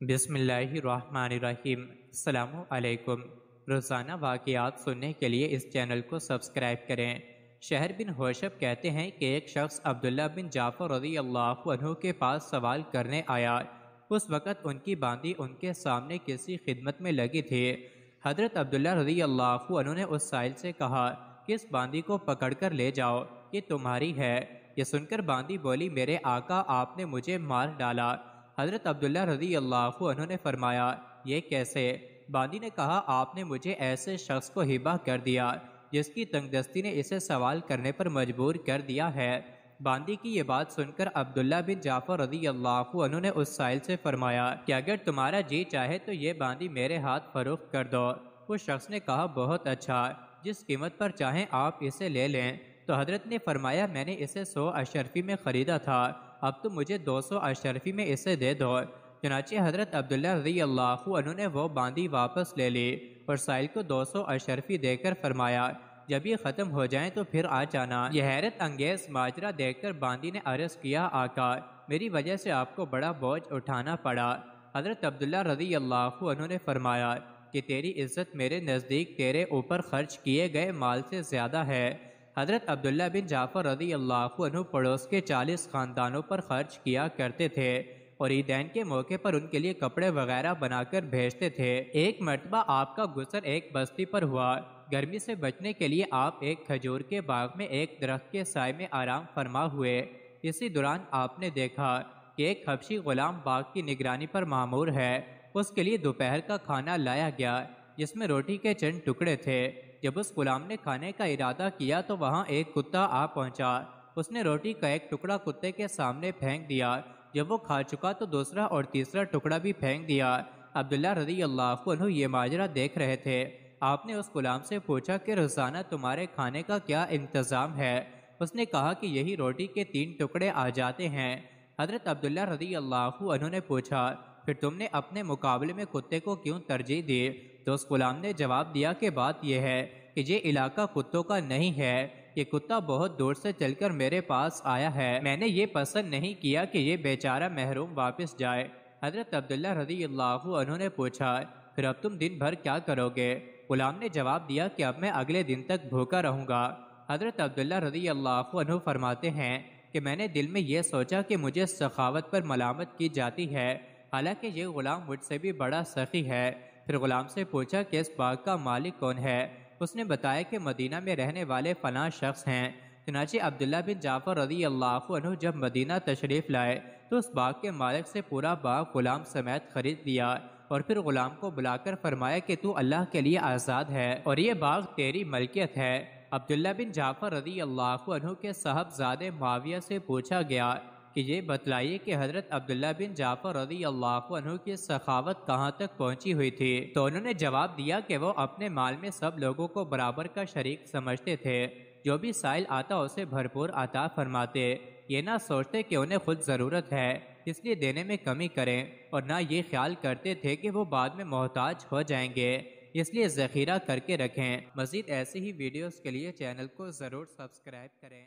بسم اللہ الرحمن الرحیم۔ السلام علیکم۔ روزانہ واقعات سننے کے لیے اس چینل کو سبسکرائب کریں۔ شہر بن حوشب کہتے ہیں کہ ایک شخص عبداللہ بن جعفر رضی اللہ عنہ کے پاس سوال کرنے آیا۔ اس وقت ان کی باندی ان کے سامنے کسی خدمت میں لگی تھی۔ حضرت عبداللہ رضی اللہ عنہ نے اس سائل سے کہا کہ اس باندی کو پکڑ کر لے جاؤ، یہ تمہاری ہے۔ یہ سن کر باندی بولی، میرے آقا، آپ نے مجھے مار ڈالا۔ حضرت عبداللہ رضی اللہ عنہ نے فرمایا، یہ کیسے؟ باندی نے کہا، آپ نے مجھے ایسے شخص کو ہبہ کر دیا جس کی تنگ دستی نے اسے سوال کرنے پر مجبور کر دیا ہے۔ باندی کی یہ بات سن کر عبداللہ بن جعفر رضی اللہ عنہ نے اس سائل سے فرمایا کہ اگر تمہارا جی چاہے تو یہ باندی میرے ہاتھ فروخت کر دو۔ اس شخص نے کہا، بہت اچھا، جس قیمت پر چاہیں آپ اسے لے لیں۔ تو حضرت نے فرمایا، میں نے اسے 100 اشرفی میں خریدا تھا، اب تو مجھے 200 اشرفی میں اسے دے دو۔ چنانچہ حضرت عبداللہ رضی اللہ عنہ نے وہ باندی واپس لے لی اور سائل کو 200 اشرفی دے کر فرمایا، جب یہ ختم ہو جائیں تو پھر آ جانا۔ یہ حیرت انگیز ماجرا دیکھ کر باندی نے عرض کیا، آقا، میری وجہ سے آپ کو بڑا بوجھ اٹھانا پڑا۔ حضرت عبداللہ رضی اللہ عنہ نے فرمایا کہ تیری عزت میرے نزدیک تیرے اوپر خرچ کیے گئے مال سے زیادہ ہے۔ حضرت عبداللہ بن جعفر رضی اللہ عنہ پڑوس کے 40 خاندانوں پر خرچ کیا کرتے تھے اور عیدین کے موقع پر ان کے لیے کپڑے وغیرہ بنا کر بھیجتے تھے۔ ایک مرتبہ آپ کا گزر ایک بستی پر ہوا۔ گرمی سے بچنے کے لیے آپ ایک کھجور کے باغ میں ایک درخت کے سائے میں آرام فرما ہوئے۔ اسی دوران آپ نے دیکھا کہ ایک حبشی غلام باغ کی نگرانی پر مامور ہے۔ اس کے لیے دوپہر کا کھانا لایا گیا جس میں روٹی کے چند ٹکڑے تھے۔ جب اس غلام نے کھانے کا ارادہ کیا تو وہاں ایک کتا آ پہنچا۔ اس نے روٹی کا ایک ٹکڑا کتے کے سامنے پھینک دیا۔ جب وہ کھا چکا تو دوسرا اور تیسرا ٹکڑا بھی پھینک دیا۔ عبداللہ رضی اللہ عنہ یہ ماجرا دیکھ رہے تھے۔ آپ نے اس غلام سے پوچھا کہ روزانہ تمہارے کھانے کا کیا انتظام ہے؟ اس نے کہا کہ یہی روٹی کے 3 ٹکڑے آ جاتے ہیں۔ حضرت عبداللہ رضی اللہ عنہ نے پوچھا، پھر تم نے اپنے مقابلے میں کتے کو کیوں ترجیح دی؟ تو اس غلام نے جواب دیا کہ بات یہ ہے کہ یہ علاقہ کتوں کا نہیں ہے، یہ کتا بہت دور سے چل کر میرے پاس آیا ہے، میں نے یہ پسند نہیں کیا کہ یہ بیچارہ محروم واپس جائے۔ حضرت عبداللہ رضی اللہ عنہ نے پوچھا، پھر اب تم دن بھر کیا کرو گے؟ غلام نے جواب دیا کہ اب میں اگلے دن تک بھوکا رہوں گا۔ حضرت عبداللہ رضی اللہ عنہ فرماتے ہیں کہ میں نے دل میں یہ سوچا کہ مجھے سخاوت پر ملامت کی جاتی ہے، حالانکہ یہ غلام مجھ سے بھی بڑا سخی ہے۔ پھر غلام سے پوچھا کہ اس باغ کا مالک کون ہے؟ اس نے بتایا کہ مدینہ میں رہنے والے فلاں شخص ہیں۔ چنانچہ عبداللہ بن جعفر رضی اللہ عنہ جب مدینہ تشریف لائے تو اس باغ کے مالک سے پورا باغ غلام سمیت خرید لیا اور پھر غلام کو بلا کر فرمایا کہ تو اللہ کے لیے آزاد ہے اور یہ باغ تیری ملکیت ہے۔ عبداللہ بن جعفر رضی اللہ عنہ کے صاحبزادے معاویہ سے پوچھا گیا کہ یہ بتلائیے کہ حضرت عبداللہ بن جعفر رضی اللہ عنہ کی سخاوت کہاں تک پہنچی ہوئی تھی؟ تو انہوں نے جواب دیا کہ وہ اپنے مال میں سب لوگوں کو برابر کا شریک سمجھتے تھے، جو بھی سائل آتا اسے بھرپور عطا فرماتے، یہ نہ سوچتے کہ انہیں خود ضرورت ہے اس لیے دینے میں کمی کریں، اور نہ یہ خیال کرتے تھے کہ وہ بعد میں محتاج ہو جائیں گے، اس لیے ذخیرہ کر کے رکھیں۔ مزید ایسی ہی ویڈیوز کے لیے چینل کو ضرور سبسکرائب کریں۔